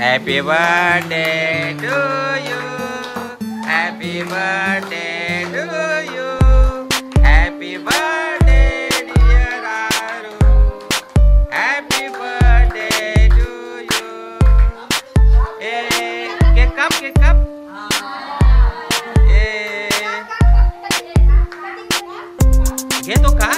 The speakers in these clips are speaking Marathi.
Happy birthday to you. Happy birthday to you. Happy birthday dear Aru. Happy birthday to you. Cake up, cake up. घेतो का?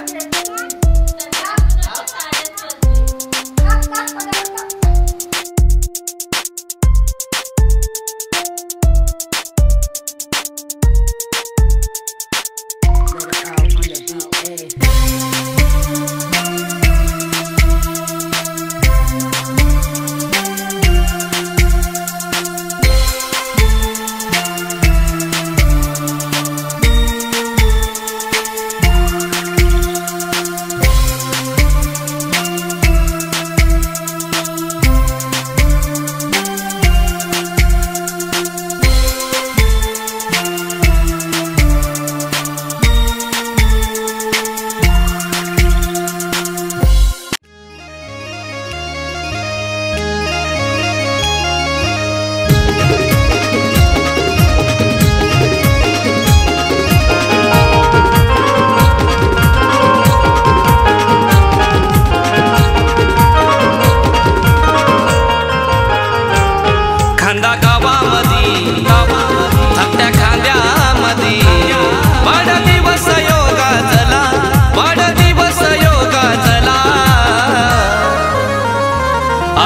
खांदा गावामधी धाकट्या खांद्यामधी वाढदिवस योगा चला, वाढदिवस योगा चला.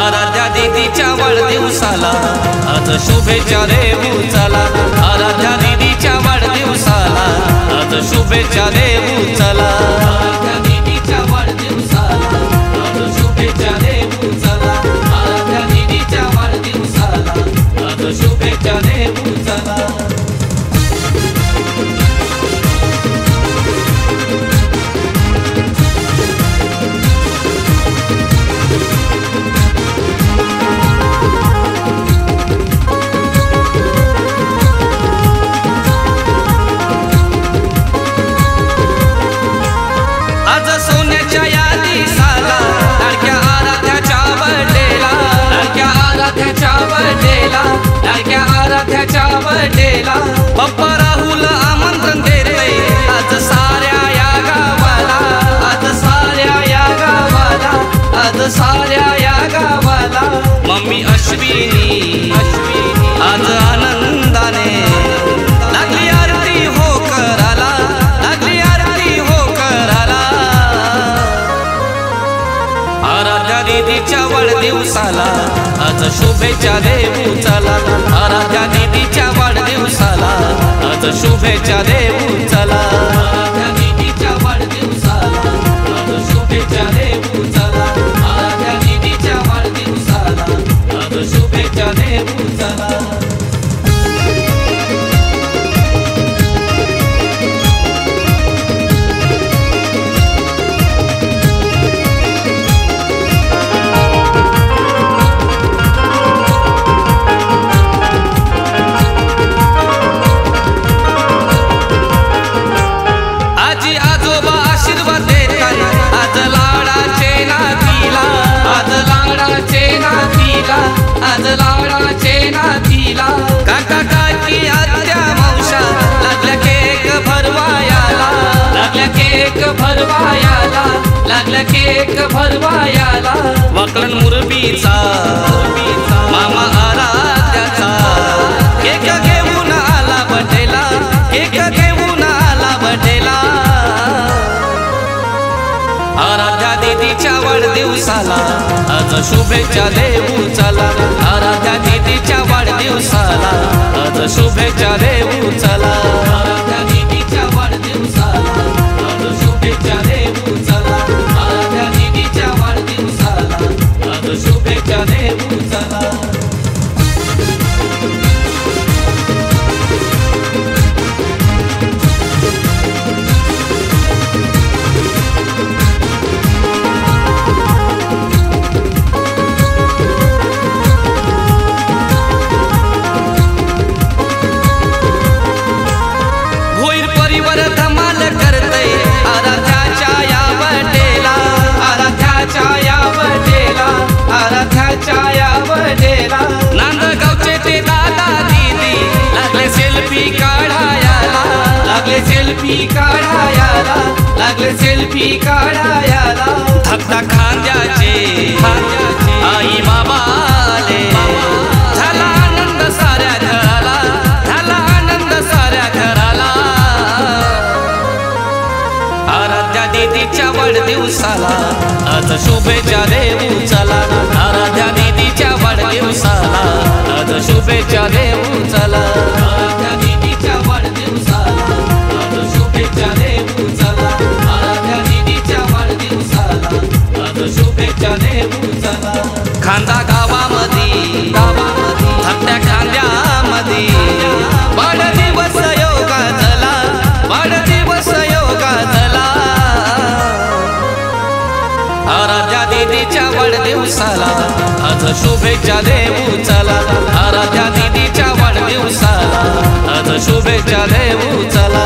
आराध्या दीदीच्या वाढदिवसाला आज शुभेच्छा देऊ चला. आराध्या दीदीच्या वाढदिवसाला आज शुभेच्छा देऊ चला. आराध्या दीदीच्या वाढदिवसाला आज शुभेच्छा देऊ चला. आराध्या दीदीच्या वाढदिवसाला शुभेच्छा देऊ चला. आज सोन्याच्या यादी साला लाडक्या आराध्याच्या बर्थडेला, लाडक्या आराध्याच्या बर्थडेला, लाडक्या आराध्याच्या बर्थडेला पप्पा राहुल आमंत्रण देतोय आज साऱ्या या गावाला. आज साऱ्या या गावाला, आज साऱ्या या गावाला. मम्मी अश्विनी आज आनंदाने लागली आरती हो कराला, लागली आरती हो कराला. आराध्या दीदीच्या वाढदिवसाला आज शुभेच्छा देऊ चला. आराध्या दीदीच्या वाढदिवसाला आज शुभेच्छा देऊ चला. आराध्या दीदीच्या वाढदिवसाला आज शुभेच्छा देऊ चला. आराध्या दीदीच्या वाढदिवसाला आज शुभेच्छा देऊ चला. आज लाडाचे नातीला काका काकी आत्या मावशा लागल्या केक भरवायाला, लागल्या केक भरवायाला, लागल्या केक भरवायाला. वाकलन मुरबीचा मामा आराध्याचा केक घेऊन आला बर्थडेला, केक घेऊन आला बर्थडेला. आराध्या दीदीच्या वाढदिवसाला आज शुभेच्छा देऊ चला. आराध्या दीदीच्या वाढदिवसाला आज शुभेच्छा देऊ चला. आराध्या दीदीच्या वाढदिवसाला आज शुभेच्छा देऊ चला. आराध्या दीदीच्या वाढदिवसाला आज शुभेच्छा देऊ चला. सेल्फी काढायला धक्का खांद्याचे आई बाबा आले झाला आनंद साऱ्या घराला झाला आनंद साऱ्या घराला आराध्या दीदीच्या वाढदिवसाला आज शुभेच्छा देऊ चला आराध्या दीदीच्या वाढदिवसाला आज शुभेच्छा देऊ चला आराध्या दीदीच्या वाढदिवसाला आज शुभेच्छा देऊ चला आराध्या दीदीच्या वाढदिवसाला आज शुभेच्छा देऊ चला खांदा गावामध्ये थकत्या खांद्यामध्ये वाढदिवस योगा चला वाढदिवस योगा चला आराध्या दीदीच्या वाढदिवसाला आज शुभेच्छा देऊ चला आराध्या दीदीच्या वाढदिवसाला आज शुभेच्छा देऊ चला।